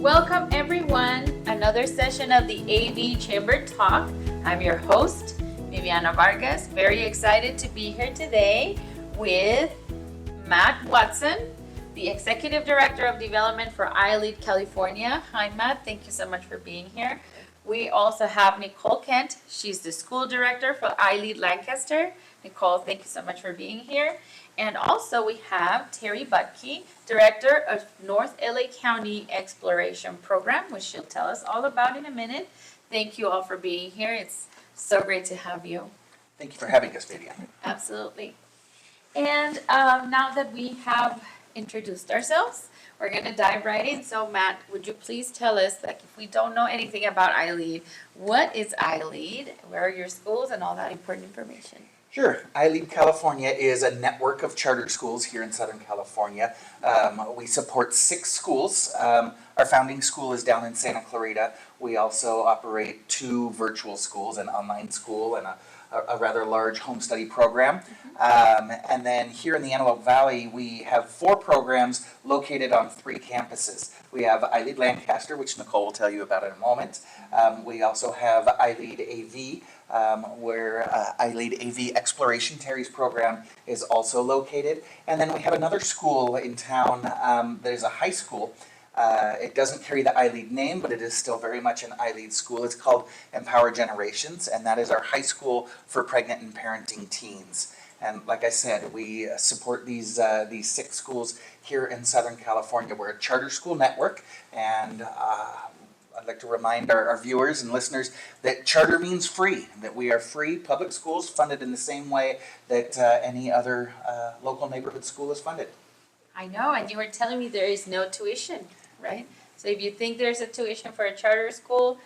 Welcome everyone, another session of the AV Chamber Talk. I'm your host, Viviana Vargas. Very excited to be here today with Matt Watson, the Executive Director of Development for iLEAD California. Hi Matt, thank you so much for being here. We also have Nykole Kent. She's the School Director for iLEAD Lancaster. Nykole, thank you so much for being here. And also we have Terri Budke, Director of North LA County Exploration Program, which she'll tell us all about in a minute. Thank you all for being here. It's so great to have you. Thank you for having us, Viviana. Absolutely. And now that we have introduced ourselves, we're going to dive right in. So Matt, would you please tell us, like, if we don't know anything about iLEAD, what is iLEAD, where are your schools, and all that important information? Sure. iLEAD California is a network of charter schools here in Southern California. We support 6 schools. Our founding school is down in Santa Clarita. We also operate 2 virtual schools, an online school and a rather large home study program. And then here in the Antelope Valley, we have 4 programs located on 3 campuses. We have iLEAD Lancaster, which Nykole will tell you about in a moment. We also have iLEAD AV, where iLEAD AV Exploration, Terri's program, is also located. And then we have another school in town that is a high school. It doesn't carry the iLEAD name, but it is still very much an iLEAD school. It's called Empower Generations, and that is our high school for pregnant and parenting teens. And like I said, we support these 6 schools here in Southern California. We're a charter school network, and I'd like to remind our viewers and listeners that charter means free, that we are free public schools funded in the same way that any other local neighborhood school is funded. I know, and you were telling me there is no tuition, right? So if you think there's a tuition for a charter school,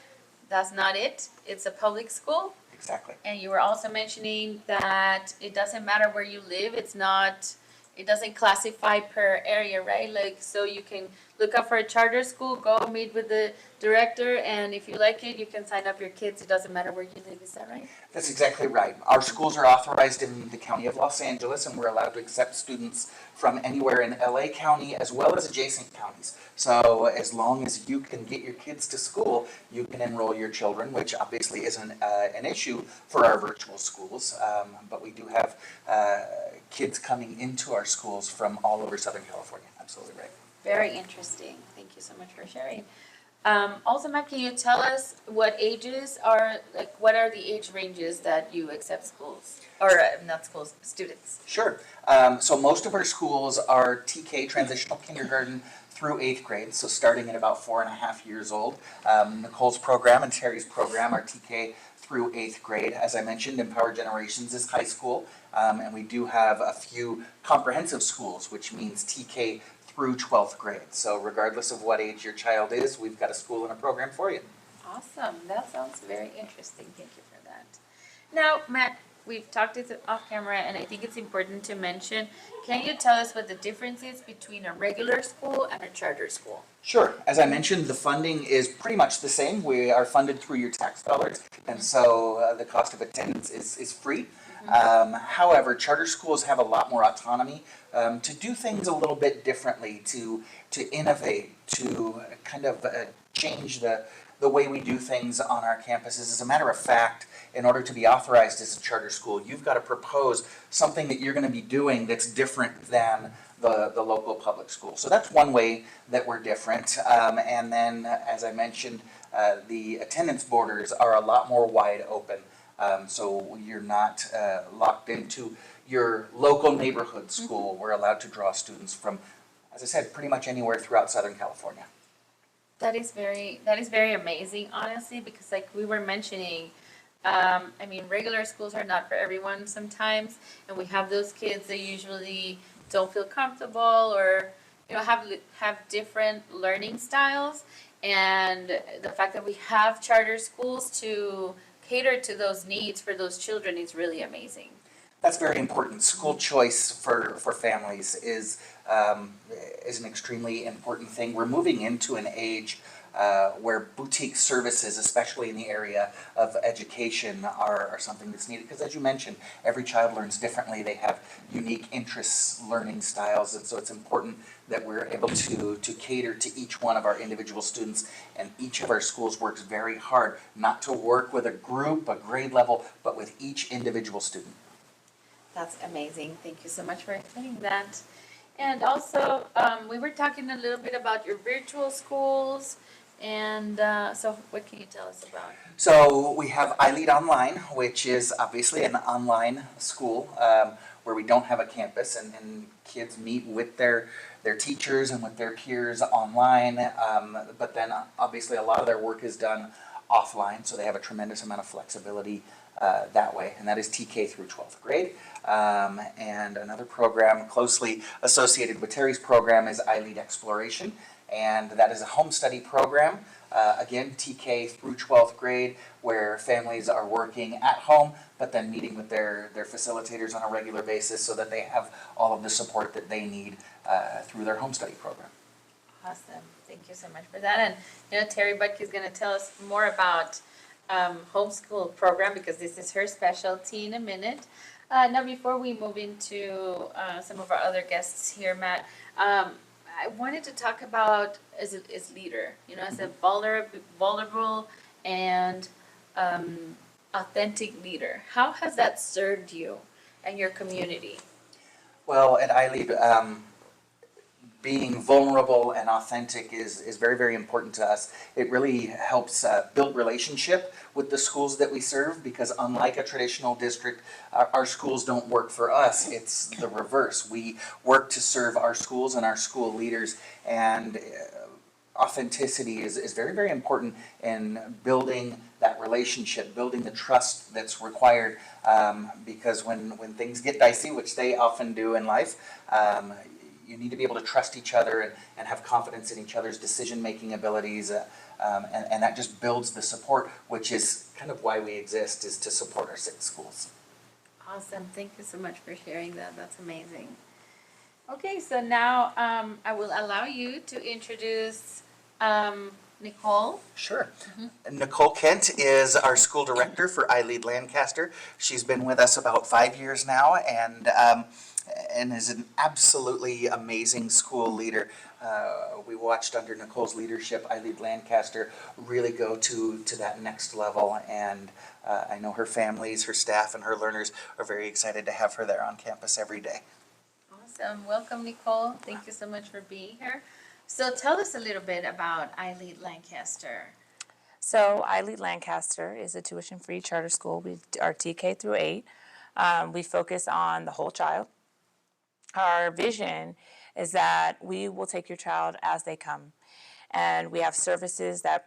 that's not it. It's a public school. Exactly. And you were also mentioning that it doesn't matter where you live. It doesn't classify per area, right? Like, so you can look up for a charter school, go meet with the director, and if you like it, you can sign up your kids. It doesn't matter where you live. Is that right? That's exactly right. Our schools are authorized in the County of Los Angeles, and we're allowed to accept students from anywhere in LA County as well as adjacent counties. So as long as you can get your kids to school, you can enroll your children, which obviously isn't an issue for our virtual schools. But we do have kids coming into our schools from all over Southern California. Absolutely right. Very interesting. Thank you so much for sharing. Also, Matt, can you tell us what ages are, like, what are the age ranges that you accept schools, or not schools, students? Sure. So most of our schools are TK, transitional kindergarten, through 8th grade, so starting at about 4.5 years old. Nykole's program and Terri's program are TK through 8th grade. As I mentioned, Empower Generations is high school, and we do have a few comprehensive schools, which means TK through 12th grade. So regardless of what age your child is, we've got a school and a program for you. Awesome. That sounds very interesting. Thank you for that. Now, Matt, we've talked it off camera, and I think it's important to mention. Can you tell us what the difference is between a regular school and a charter school? Sure. As I mentioned, the funding is pretty much the same. We are funded through your tax dollars, and so the cost of attendance is free. However, charter schools have a lot more autonomy to do things a little bit differently, to innovate, to kind of change the way we do things on our campuses. As a matter of fact, in order to be authorized as a charter school, you've got to propose something that you're going to be doing that's different than the local public school. So that's one way that we're different. And then, as I mentioned, the attendance borders are a lot more wide open. So you're not locked into your local neighborhood school. We're allowed to draw students from, as I said, pretty much anywhere throughout Southern California. That is very amazing, honestly, because like we were mentioning, regular schools are not for everyone sometimes, and we have those kids that usually don't feel comfortable or have different learning styles, and the fact that we have charter schools to cater to those needs for those children is really amazing. That's very important. School choice for families is an extremely important thing. We're moving into an age where boutique services, especially in the area of education, are something that's needed. Because as you mentioned, every child learns differently. They have unique interests, learning styles, and so it's important that we're able to cater to each one of our individual students. And each of our schools works very hard not to work with a group, a grade level, but with each individual student. That's amazing. Thank you so much for explaining that. And also, we were talking a little bit about your virtual schools. And so, what can you tell us about? So we have iLEAD Online, which is obviously an online school where we don't have a campus, and kids meet with their teachers and with their peers online. But then obviously a lot of their work is done offline, so they have a tremendous amount of flexibility that way, and that is TK through 12th grade. And another program closely associated with Terri's program is iLEAD Exploration, and that is a home study program. Again, TK through 12th grade, where families are working at home, but then meeting with their facilitators on a regular basis so that they have all of the support that they need through their home study program. Awesome. Thank you so much for that. And Terri Budke is going to tell us more about homeschool program because this is her specialty in a minute. Now, before we move into some of our other guests here, Matt, I wanted to talk about as leader, as a vulnerable and authentic leader. How has that served you and your community? Well, at iLEAD, being vulnerable and authentic is very, very important to us. It really helps build relationship with the schools that we serve, because unlike a traditional district, our schools don't work for us. It's the reverse. We work to serve our schools and our school leaders, and authenticity is very, very important in building that relationship, building the trust that's required, because when things get dicey, which they often do in life, you need to be able to trust each other and have confidence in each other's decision-making abilities, and that just builds the support, which is kind of why we exist, is to support our 6 schools. Awesome. Thank you so much for sharing that. That's amazing. Okay, so now I will allow you to introduce Nicole. Sure. Nykole Kent is our school director for iLEAD Lancaster. She's been with us about 5 years now, and is an absolutely amazing school leader. We watched under Nicole's leadership iLEAD Lancaster really go to that next level, and I know her families, her staff, and her learners are very excited to have her there on campus every day. Awesome. Welcome, Nicole. Thank you so much for being here. So tell us a little bit about iLEAD Lancaster. So iLEAD Lancaster is a tuition-free charter school. We are TK through 8. We focus on the whole child. Our vision is that we will take your child as they come. And we have services that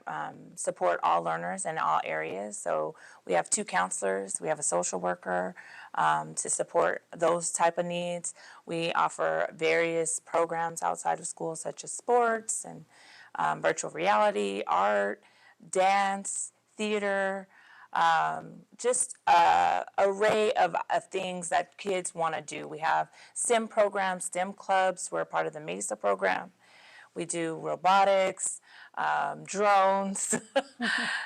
support all learners in all areas. So we have 2 counselors, we have a social worker to support those type of needs. We offer various programs outside of school, such as sports and virtual reality, art, dance, theater, just an array of things that kids want to do. We have STEM programs, STEM clubs. We're part of the MESA program. We do robotics, drones.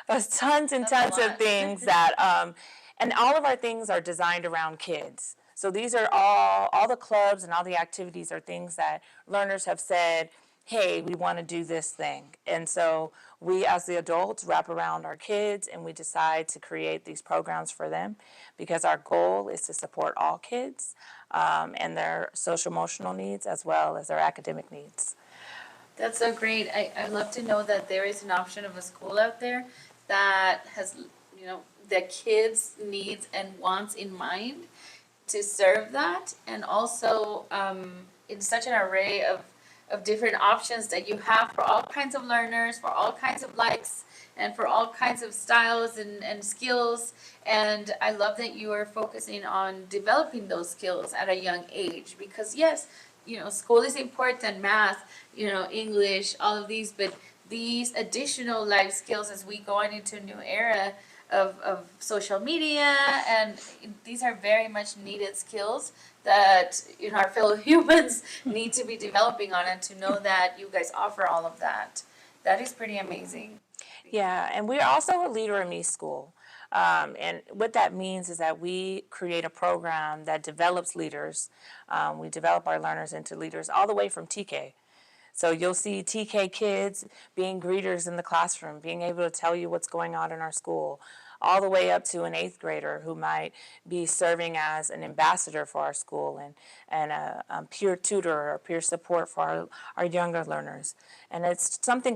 There's tons and tons of things that, and all of our things are designed around kids. So these are all the clubs and all the activities are things that learners have said, hey, we want to do this thing. And so we as the adults wrap around our kids and we decide to create these programs for them, because our goal is to support all kids and their social emotional needs as well as their academic needs. That's so great. I love to know that there is an option of a school out there that has, the kids' needs and wants in mind to serve that, and also in such an array of different options that you have for all kinds of learners, for all kinds of likes, and for all kinds of styles and skills. And I love that you are focusing on developing those skills at a young age, because yes, school is important, math, English, all of these, but these additional life skills as we go on into a new era of social media, and these are very much needed skills that our fellow humans need to be developing on, and to know that you guys offer all of that That is pretty amazing. Yeah, and we're also a Leader in Me school. And what that means is that we create a program that develops leaders. We develop our learners into leaders all the way from TK. So you'll see TK kids being greeters in the classroom, being able to tell you what's going on in our school, all the way up to an eighth grader who might be serving as an ambassador for our school and a peer tutor or peer support for our younger learners. And it's something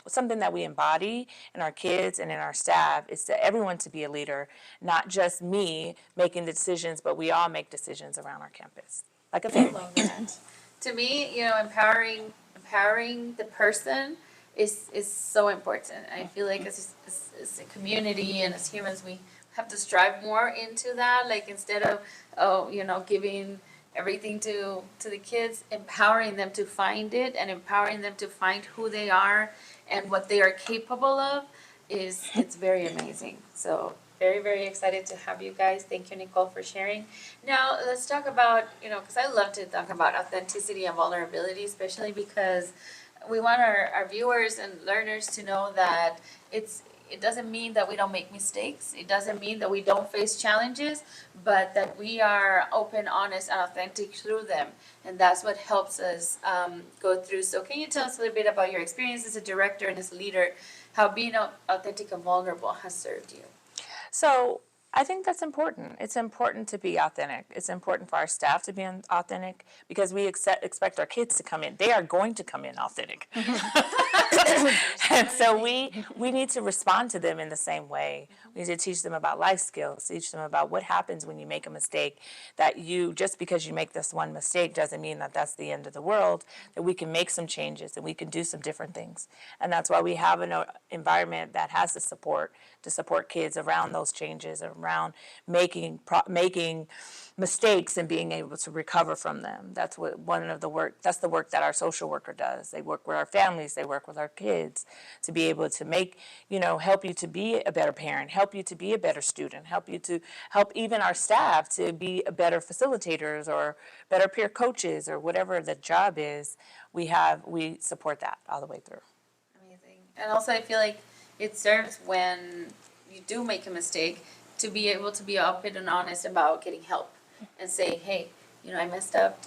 something that we embody in our kids and in our staff is to everyone to be a leader, not just me making the decisions, but we all make decisions around our campus, like a family. Love that. To me, empowering the person is so important. I feel like as a community and as humans, we have to strive more into that. Like instead of giving everything to the kids, empowering them to find it and empowering them to find who they are and what they are capable of it's very amazing. So very, very excited to have you guys. Thank you, Nicole, for sharing. Now, let's talk about, because I love to talk about authenticity and vulnerability, especially because we want our viewers and learners to know that it doesn't mean that we don't make mistakes. It doesn't mean that we don't face challenges, but that we are open, honest, and authentic through them. And that's what helps us go through. So can you tell us a little bit about your experience as a director and as a leader, how being authentic and vulnerable has served you? So I think that's important. It's important to be authentic. It's important for our staff to be authentic because we expect our kids to come in. They are going to come in authentic. And so we need to respond to them in the same way. We need to teach them about life skills, teach them about what happens when you make a mistake, that just because you make this one mistake doesn't mean that that's the end of the world, that we can make some changes and we can do some different things. And that's why we have an environment that has the support to support kids around those changes, around making mistakes and being able to recover from them. That's that's the work that our social worker does. They work with our families, they work with our kids to be able to help you to be a better parent, help you to be a better student, help even our staff to be a better facilitators or better peer coaches or whatever the job is. We support that all the way through. Amazing. And also I feel like it serves when you do make a mistake to be able to be open and honest about getting help and say, hey, I messed up.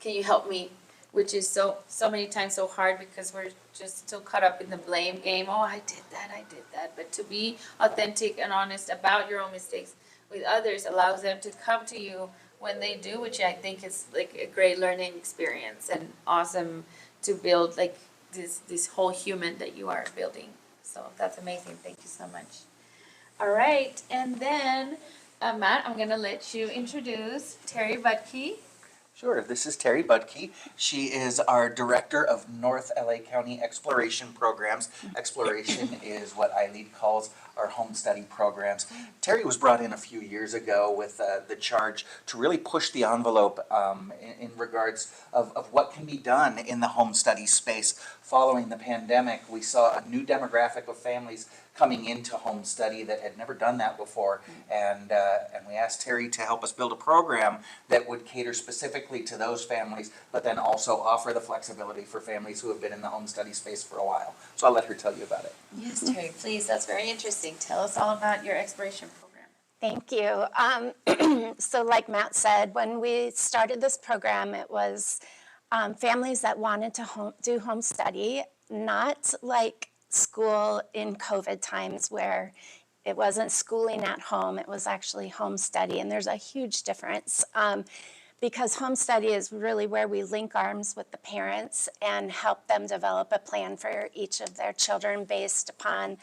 Can you help me? Which is so many times so hard because we're just so caught up in the blame game. Oh, I did that. But to be authentic and honest about your own mistakes with others allows them to come to you when they do, which I think is like a great learning experience and awesome to build like this whole human that you are building. So that's amazing. Thank you so much. All right, and then Matt, I'm gonna let you introduce Terri Budke. Sure, this is Terri Budke. She is our Director of North LA County Exploration Programs. Exploration is what iLEAD calls our home study programs. Terri was brought in a few years ago with the charge to really push the envelope in regards of what can be done in the home study space. Following the pandemic, we saw a new demographic of families coming into home study that had never done that before, and we asked Terri to help us build a program that would cater specifically to those families, but then also offer the flexibility for families who have been in the home study space for a while. So I'll let her tell you about it. Yes, Terri, please. That's very interesting. Tell us all about your exploration program. Thank you. So like Matt said, when we started this program, it was families that wanted to do home study, not like school in COVID times where it wasn't schooling at home, it was actually home study. And there's a huge difference because home study is really where we link arms with the parents and help them develop a plan for each of their children based upon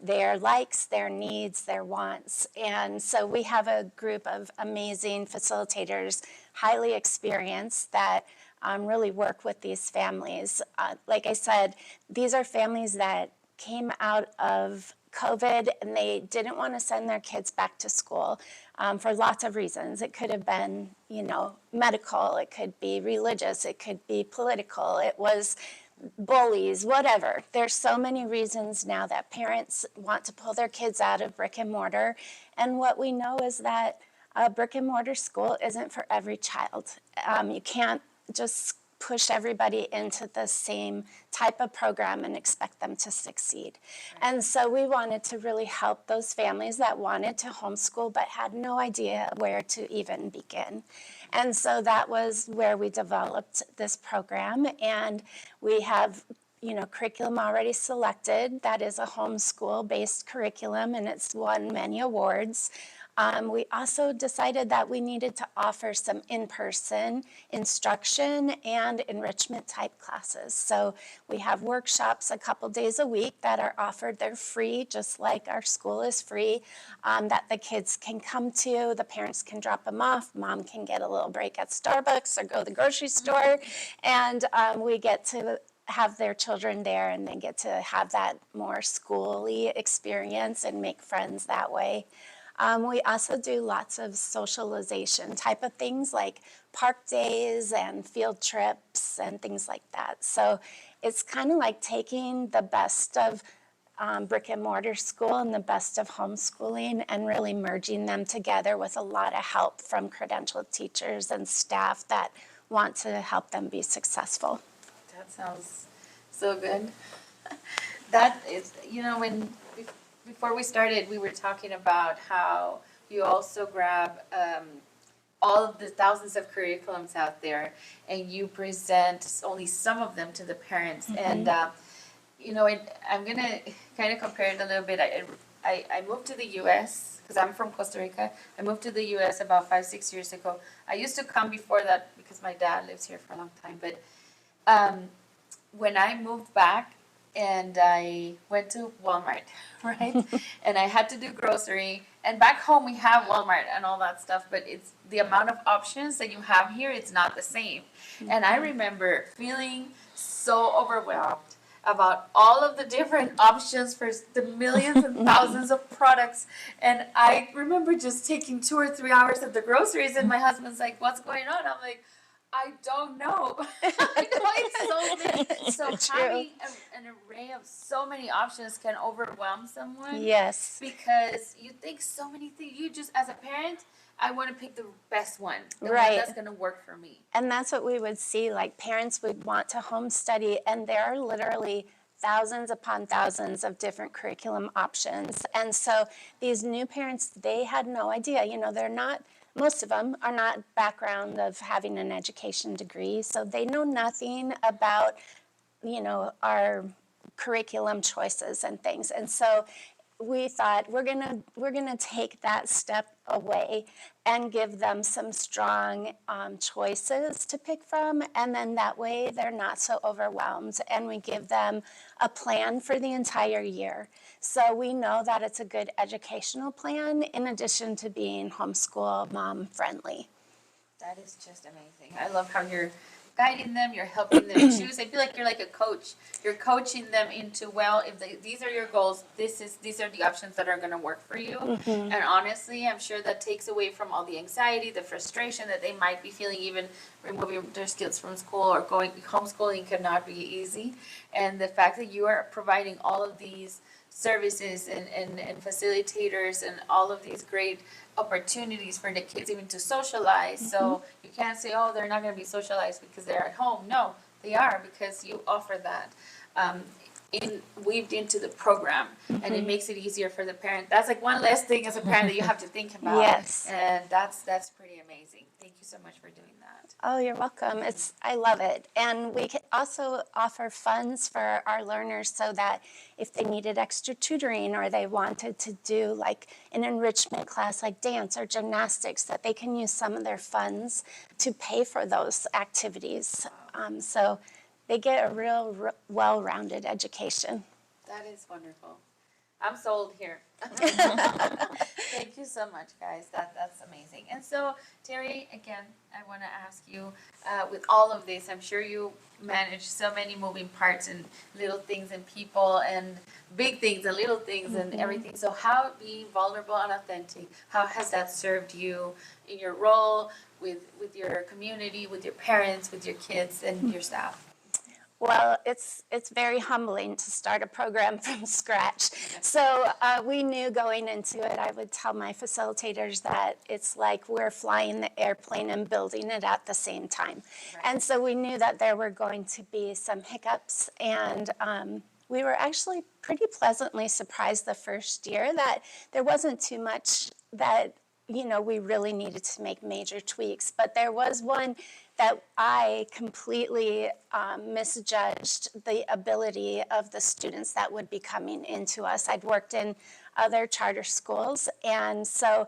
their likes, their needs, their wants. And so we have a group of amazing facilitators, highly experienced, that really work with these families. Like I said, these are families that came out of COVID and they didn't want to send their kids back to school for lots of reasons. It could have been, medical, it could be religious, it could be political, it was bullies, whatever. There's so many reasons now that parents want to pull their kids out of brick and mortar. And what we know is that a brick and mortar school isn't for every child. You can't just push everybody into the same type of program and expect them to succeed. And so we wanted to really help those families that wanted to homeschool but had no idea where to even begin. And so that was where we developed this program, and we have curriculum already selected. That is a homeschool-based curriculum, and it's won many awards. We also decided that we needed to offer some in-person instruction and enrichment type classes. So we have workshops a couple days a week that are offered. They're free, just like our school is free, that the kids can come to. The parents can drop them off. Mom can get a little break at Starbucks or go to the grocery store. And we get to have their children there, and they get to have that more school-y experience and make friends that way. We also do lots of socialization type of things like park days and field trips and things like that. So it's kind of like taking the best of brick and mortar school and the best of homeschooling and really merging them together with a lot of help from credentialed teachers and staff that want to help them be successful. That sounds so good. That is, when before we started, we were talking about how you also grab all of the thousands of curriculums out there, and you present only some of them to the parents. And I'm gonna kind of compare it a little bit. I moved to the U.S. because I'm from Costa Rica. I moved to the U.S. about 5-6 years ago. I used to come before that because my dad lives here for a long time. But when I moved back, and I went to Walmart, right? And I had to do grocery. And back home we have Walmart and all that stuff, but it's the amount of options that you have here, it's not the same. And I remember feeling so overwhelmed about all of the different options for the millions and thousands of products. And I remember just taking 2 or 3 hours at the groceries, and my husband's like, "What's going on?" I'm like, "I don't know." I know it's so many. So having an array of so many options can overwhelm someone. Yes. Because you think so many things. You just, as a parent, I want to pick the best one. The Right. one that's going to work for me. And that's what we would see, like parents would want to home study, and there are literally thousands upon thousands of different curriculum options. And so these new parents, they had no idea. They're not, most of them are not background of having an education degree, so they know nothing about, our curriculum choices and things. And so we thought we're gonna take that step away and give them some strong choices to pick from, and then that way they're not so overwhelmed, and we give them a plan for the entire year. So we know that it's a good educational plan in addition to being homeschool mom friendly. That is just amazing. I love how you're guiding them, you're helping them choose. I feel like you're like a coach. You're coaching them into, well, if these are your goals, these are the options that are going to work for you. And honestly, I'm sure that takes away from all the anxiety, the frustration that they might be feeling, even removing their kids from school or homeschooling cannot be easy. And the fact that you are providing all of these services and facilitators and all of these great opportunities for the kids even to socialize. So you can't say, oh, they're not going to be socialized because they're at home. No, they are, because you offer that weaved into the program, and it makes it easier for the parent. That's like one less thing as a parent that you have to think about. Yes. And that's pretty amazing. Thank you so much for doing that. Oh, you're welcome. I love it. And we can also offer funds for our learners so that if they needed extra tutoring or they wanted to do like an enrichment class like dance or gymnastics, that they can use some of their funds to pay for those activities. So they get a real well-rounded education. That is wonderful. I'm sold here. Thank you so much, guys. That's amazing. And so, Terri, again, I want to ask you, with all of this, I'm sure you manage so many moving parts and little things and people and big things and little things and everything. So how being vulnerable and authentic, how has that served you in your role with your community, with your parents, with your kids and your staff? Well, it's very humbling to start a program from scratch. So we knew going into it, I would tell my facilitators that it's like we're flying the airplane and building it at the same time. And so we knew that there were going to be some hiccups, and we were actually pretty pleasantly surprised the first year that there wasn't too much that, we really needed to make major tweaks. But there was one that I completely misjudged the ability of the students that would be coming into us. I'd worked in other charter schools, and so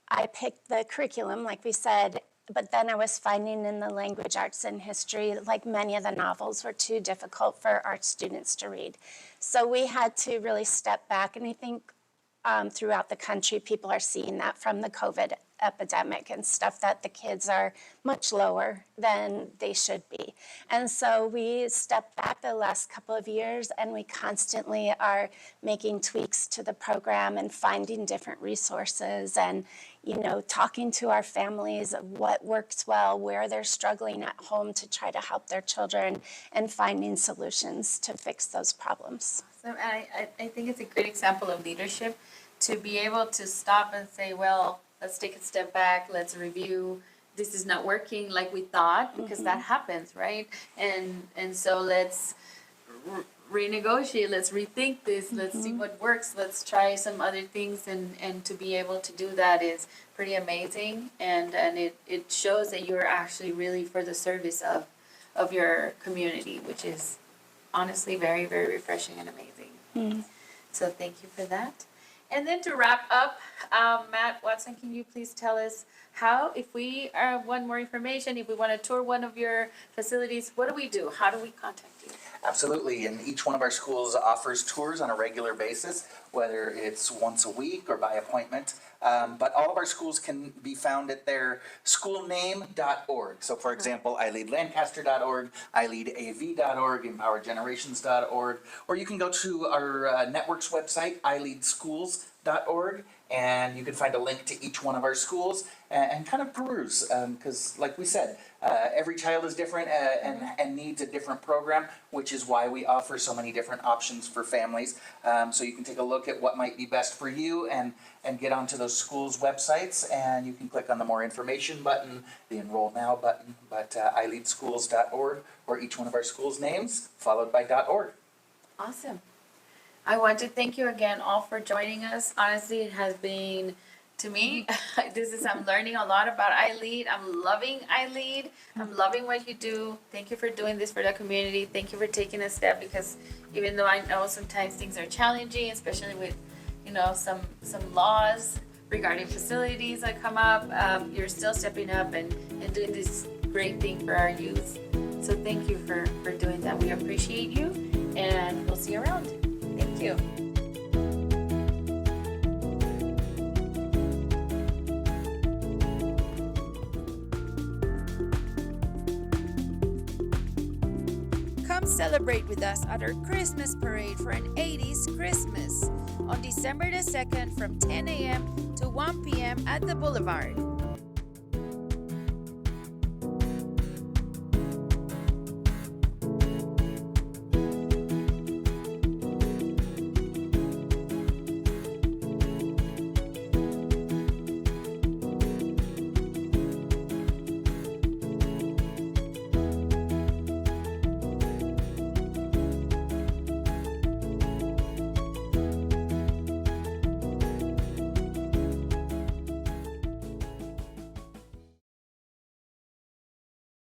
I picked the curriculum, like we said, but then I was finding in the language arts and history, like many of the novels were too difficult for our students to read. So we had to really step back, and I think throughout the country, people are seeing that from the COVID epidemic and stuff, that the kids are much lower than they should be. And so we stepped back the last couple of years, and we constantly are making tweaks to the program and finding different resources and, talking to our families of what works well, where they're struggling at home to try to help their children, and finding solutions to fix those problems. So I think it's a great example of leadership to be able to stop and say, well, let's take a step back, let's review. This is not working like we thought, because that happens, right? And so let's renegotiate, let's rethink this, let's see what works, let's try some other things, and to be able to do that is pretty amazing, and it shows that you're actually really for the service of your community, which is honestly very, very refreshing and amazing. So thank you for that. And then to wrap up, Matt Watson, can you please tell us how, if we want more information, if we want to tour one of your facilities, what do we do? How do we contact you? Absolutely, and each one of our schools offers tours on a regular basis, whether it's once a week or by appointment. But all of our schools can be found at their schoolname.org. So for example, iLEADlancaster.org, iLEADAV.org, empowergenerations.org, or you can go to our network's website, iLEADschools.org, and you can find a link to each one of our schools and kind of peruse, because like we said, every child is different and needs a different program, which is why we offer so many different options for families. So you can take a look at what might be best for you and get onto those schools' websites, and you can click on the more information button, the enroll now button, but iLEADschools.org, or each one of our schools' names followed by .org. Awesome. I want to thank you again all for joining us. Honestly, it has been, to me, I'm learning a lot about iLEAD. I'm loving iLEAD. I'm loving what you do. Thank you for doing this for the community. Thank you for taking a step, because even though I know sometimes things are challenging, especially with, some laws regarding facilities that come up, you're still stepping up and doing this great thing for our youth. So thank you for doing that. We appreciate you, and we'll see you around. Thank you. Come celebrate with us at our Christmas parade for an 80s Christmas on December the 2nd from 10 a.m. to 1 p.m. at the Boulevard.